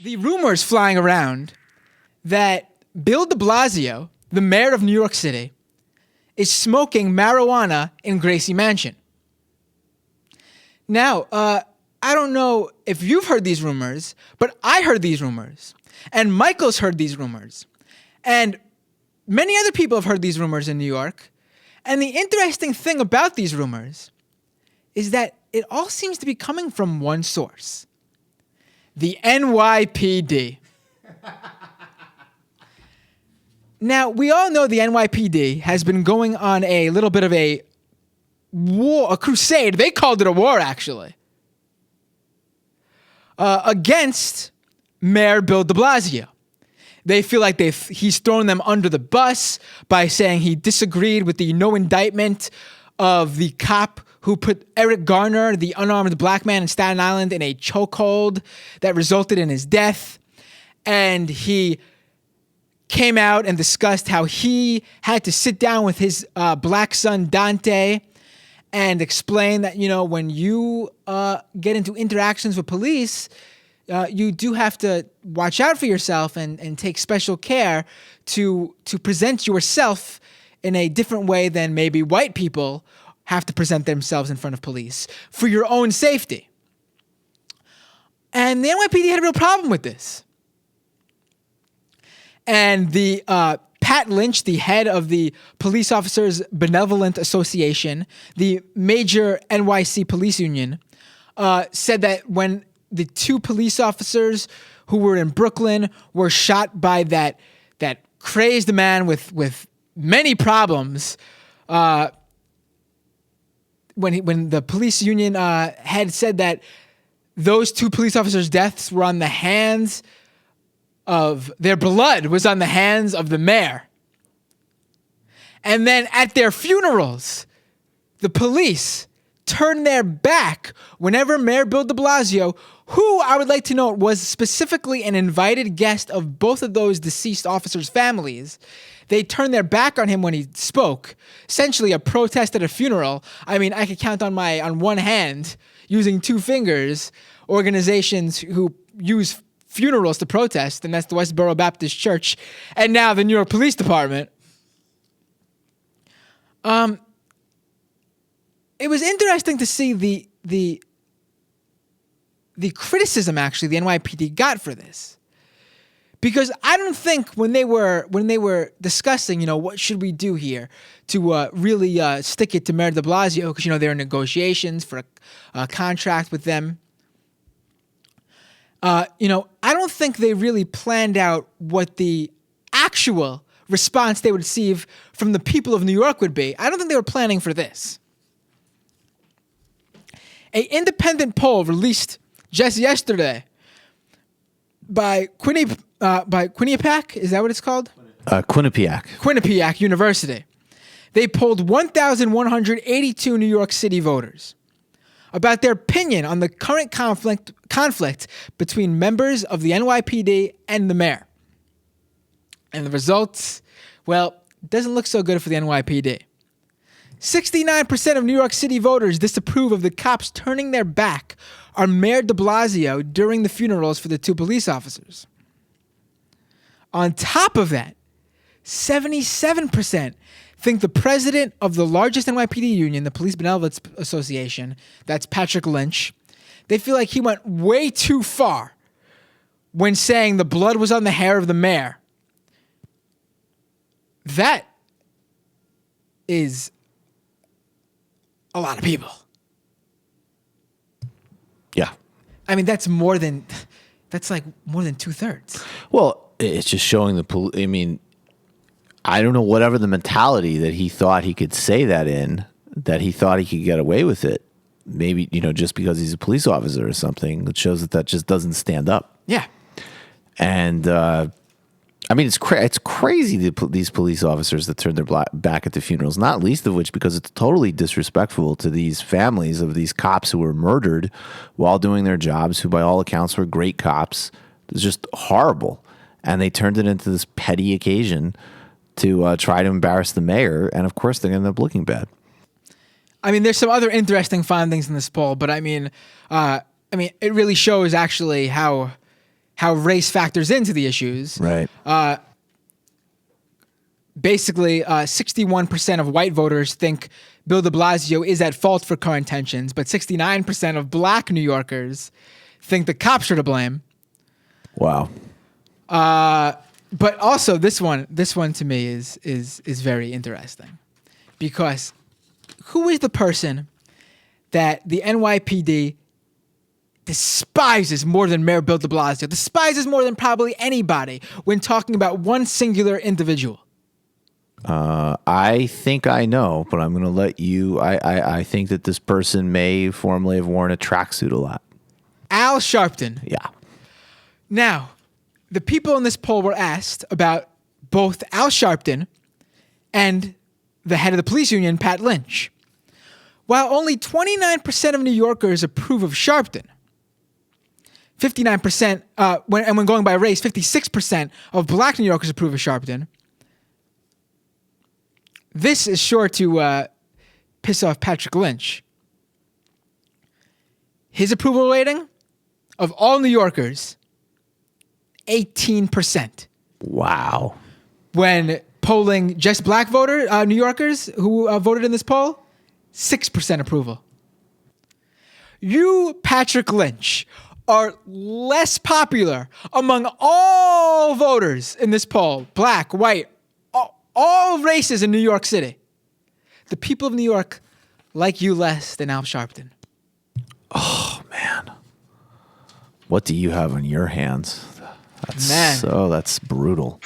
the rumors flying around that Bill de Blasio, the mayor of New York City, is smoking marijuana in Gracie Mansion. Now, I don't know if you've heard these rumors, but I heard these rumors. And Michael's heard these rumors. And many other people have heard these rumors in New York. And the interesting thing about these rumors is that it all seems to be coming from one source: the NYPD. Now, we all know the NYPD has been going on a little bit of a war, a crusade. They called it a war, actually, against Mayor Bill de Blasio. They feel like he's thrown them under the bus by saying he disagreed with the no indictment of the cop who put Eric Garner, the unarmed black man in Staten Island, in a chokehold that resulted in his death. And he came out and discussed how he had to sit down with his black son, Dante, and explain that, when you get into interactions with police, you do have to watch out for yourself and take special care to present yourself in a different way than maybe white people have to present themselves in front of police for your own safety. And the NYPD had a real problem with this. And the Pat Lynch, the head of the Police Officers Benevolent Association, the major NYC police union, said that when the two police officers who were in Brooklyn were shot by that crazed man with many problems, when the police union head said that those two police officers' deaths were on the hands of their blood was on the hands of the mayor. And then at their funerals, the police turned their back whenever Mayor Bill de Blasio, who I would like to note was specifically an invited guest of both of those deceased officers' families, they turned their back on him when he spoke. Essentially a protest at a funeral. I mean, I could count on one hand, using two fingers, organizations who use funerals to protest, and that's the Westboro Baptist Church, and now the New York Police Department. It was interesting to see the criticism actually the NYPD got for this, because I don't think when they were discussing, what should we do here to really stick it to Mayor de Blasio, because they're in negotiations for a contract with them. I don't think they really planned out what the actual response they would receive from the people of New York would be. I don't think they were planning for this. An independent poll released just yesterday by Quinnipiac, is that what it's called? Quinnipiac University. They polled 1,182 New York City voters about their opinion on the current conflict between members of the NYPD and the mayor. And the results, well, it doesn't look so good for the NYPD. 69% of New York City voters disapprove of the cops turning their back on Mayor de Blasio during the funerals for the two police officers. On top of that, 77% think the president of the largest NYPD union, the Police Benevolence Association, that's Patrick Lynch, they feel like he went way too far when saying the blood was on the hair of the mayor. That is a lot of people. Yeah. I mean, that's like more than 2/3. Well, it's just showing I don't know, whatever the mentality that he thought he could say that in, that he thought he could get away with it. Maybe, just because he's a police officer or something, it shows that just doesn't stand up. Yeah. And, it's crazy these police officers that turn their back at the funerals, not least of which because it's totally disrespectful to these families of these cops who were murdered while doing their jobs, who by all accounts were great cops. It was just horrible. And they turned it into this petty occasion to try to embarrass the mayor, and of course they're going to end up looking bad. There's some other interesting findings in this poll, but it really shows actually how how race factors into the issues. Right. Basically, 61% of white voters think Bill de Blasio is at fault for current tensions, but 69% of black New Yorkers think the cops are to blame. Wow. But also this one to me is very interesting, because who is the person that the NYPD despises more than Mayor Bill de Blasio, despises more than probably anybody when talking about one singular individual? I think I know, but I'm going to let you. I think that this person may formerly have worn a tracksuit a lot. Al Sharpton. Yeah. Now, the people in this poll were asked about both Al Sharpton and the head of the police union, Pat Lynch. While only 29% of New Yorkers approve of Sharpton, 59%, when going by race, 56% of black New Yorkers approve of Sharpton. This is sure to piss off Patrick Lynch. His approval rating of all New Yorkers, 18%. Wow. When polling just black New Yorkers who voted in this poll, 6% approval. You, Patrick Lynch, are less popular among all voters in this poll, black, white, all races in New York City. The people of New York like you less than Al Sharpton. Oh, man. What do you have on your hands? Man. That's brutal.